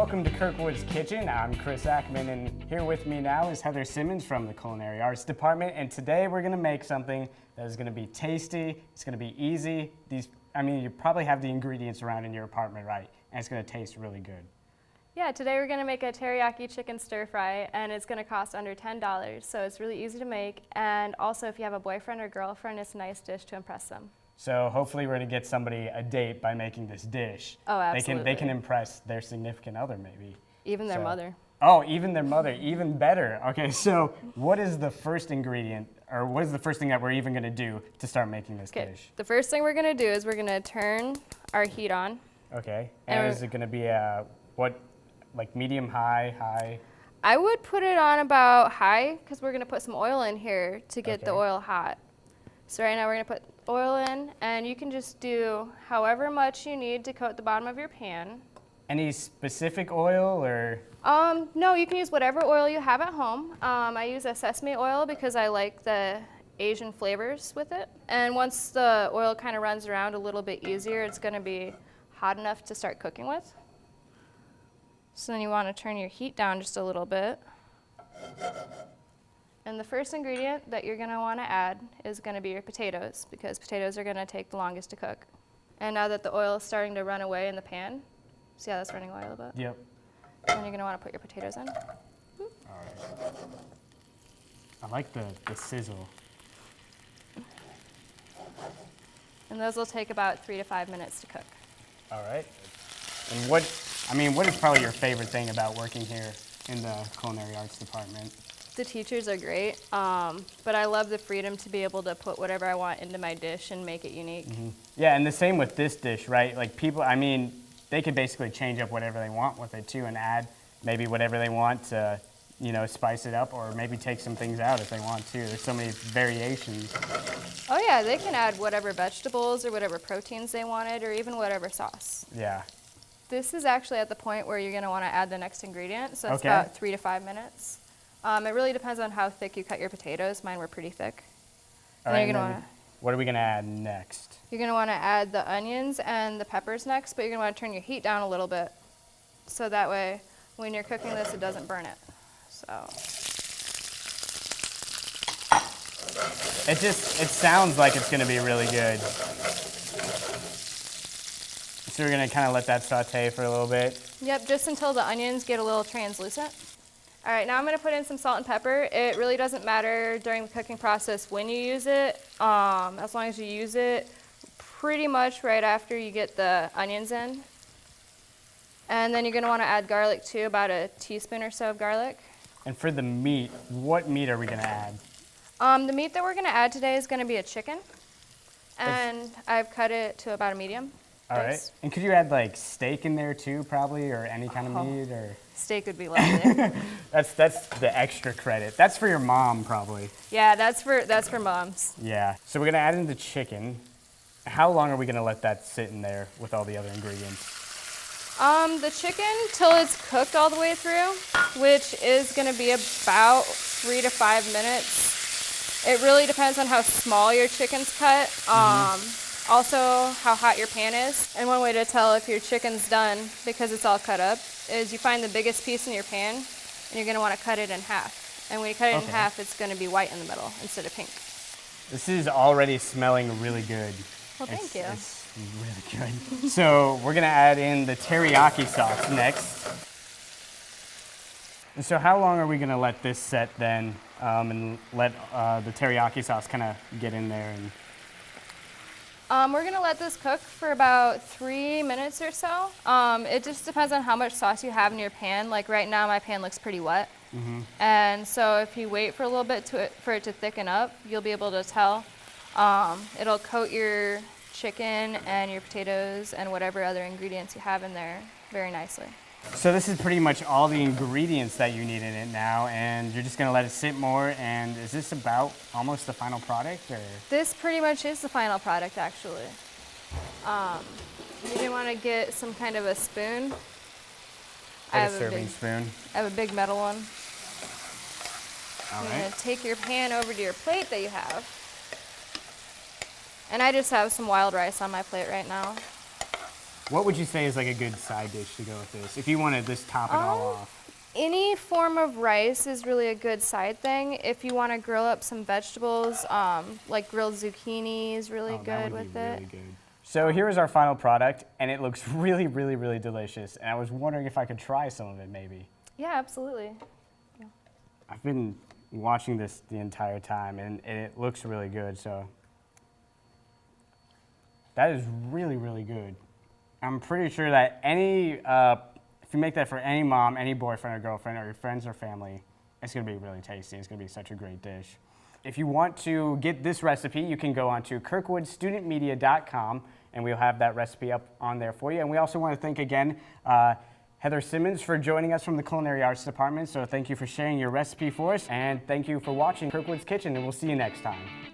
welcome to Kirkwood's Kitchen. I'm Chris Ackman, and here with me now is Heather Simmons from the Culinary Arts Department. And today we're going to make something that is going to be tasty. It's going to be easy. You probably have the ingredients around in your apartment, right? And it's going to taste really good. Yeah, today we're going to make a teriyaki chicken stir fry, and it's going to cost under $10. So it's really easy to make, and also if you have a boyfriend or girlfriend, it's a nice dish to impress them. So hopefully we're going to get somebody a date by making this dish. Oh, absolutely. They can impress their significant other, maybe. Even their mother. Oh, even their mother, even better. Okay, so what is the first ingredient, or what is the first thing that we're even going to do to start making this dish? The first thing we're going to do is we're going to turn our heat on. Okay, and is it going to be like medium, high? I would put it on about high because we're going to put some oil in here to get the oil hot. So right now we're going to put oil in, and you can just do however much you need to coat the bottom of your pan. Any specific oil or? No, you can use whatever oil you have at home. I use a sesame oil because I like the Asian flavors with it. And once the oil kind of runs around a little bit easier, it's going to be hot enough to start cooking with. So then you want to turn your heat down just a little bit. And the first ingredient that you're going to want to add is going to be your potatoes, because potatoes are going to take the longest to cook. And now that the oil is starting to run away in the pan, see how that's running away a little bit? Yep. Then you're going to want to put your potatoes in. All right. I like the sizzle. And those will take about 3 to 5 minutes to cook. All right. And what is probably your favorite thing about working here in the Culinary Arts Department? The teachers are great, but I love the freedom to be able to put whatever I want into my dish and make it unique. Mm-hmm. Yeah, and the same with this dish, right? Like people, they could basically change up whatever they want with it too and add maybe whatever they want to, spice it up, or maybe take some things out if they want to. There's so many variations. Oh yeah, they can add whatever vegetables or whatever proteins they wanted, or even whatever sauce. Yeah. This is actually at the point where you're going to want to add the next ingredient, so it's about 3 to 5 minutes. It really depends on how thick you cut your potatoes. Mine were pretty thick. All right, what are we going to add next? You're going to want to add the onions and the peppers next, but you're going to want to turn your heat down a little bit, so that way when you're cooking this, it doesn't burn it. So. It sounds like it's going to be really good. So we're going to kind of let that saute for a little bit? Yep, just until the onions get a little translucent. All right, now I'm going to put in some salt and pepper. It really doesn't matter during the cooking process when you use it, as long as you use it pretty much right after you get the onions in. And then you're going to want to add garlic too, about a teaspoon or so of garlic. And for the meat, what meat are we going to add? The meat that we're going to add today is going to be a chicken, and I've cut it to about a medium. All right. And could you add like steak in there too, probably, or any kind of meat, or? Steak would be lovely. That's the extra credit. That's for your mom, probably. Yeah, that's for moms. Yeah. So we're gonna add in the chicken. How long are we gonna let that sit in there with all the other ingredients? The chicken till it's cooked all the way through, which is gonna be about 3 to 5 minutes. It really depends on how small your chicken's cut. Also, how hot your pan is. And one way to tell if your chicken's done, because it's all cut up, is you find the biggest piece in your pan, and you're going to want to cut it in half. And when you cut it in half, it's going to be white in the middle instead of pink. This is already smelling really good. Well, thank you. It's really good. So we're going to add in the teriyaki sauce next. And so how long are we going to let this set then, and let the teriyaki sauce kind of get in there? We're going to let this cook for about 3 minutes or so. It just depends on how much sauce you have in your pan. Like right now, my pan looks pretty wet. And so if you wait for a little bit for it to thicken up, you'll be able to tell. It'll coat your chicken and your potatoes and whatever other ingredients you have in there very nicely. So this is pretty much all the ingredients that you need in it now, and you're just going to let it sit more. And is this about almost the final product, or? This pretty much is the final product, actually. You're going to want to get some kind of a spoon. Like a serving spoon? I have a big metal one. All You're right. going to take your pan over to your plate that you have. And I just have some wild rice on my plate right now. What would you say is like a good side dish to go with this? If you want to just top it all off. Any form of rice is really a good side thing. If you want to grill up some vegetables, like grilled zucchini is really Oh, that good would with be it. really good. So here is our final product, and it looks really, really, really delicious. And I was wondering if I could try some of it, maybe. Yeah, absolutely. I've been watching this the entire time, and it looks really good. So that is really, really good. I'm pretty sure that if you make that for any mom, any boyfriend or girlfriend, or your friends or family, it's gonna be really tasty. It's gonna be such a great dish. If you want to get this recipe, you can go on to kirkwoodstudentmedia.com, and we'll have that recipe up on there for you. And we also want to thank again Heather Simmons for joining us from the Culinary Arts Department. So thank you for sharing your recipe for us, and thank you for watching Kirkwood's Kitchen, and we'll see you next time.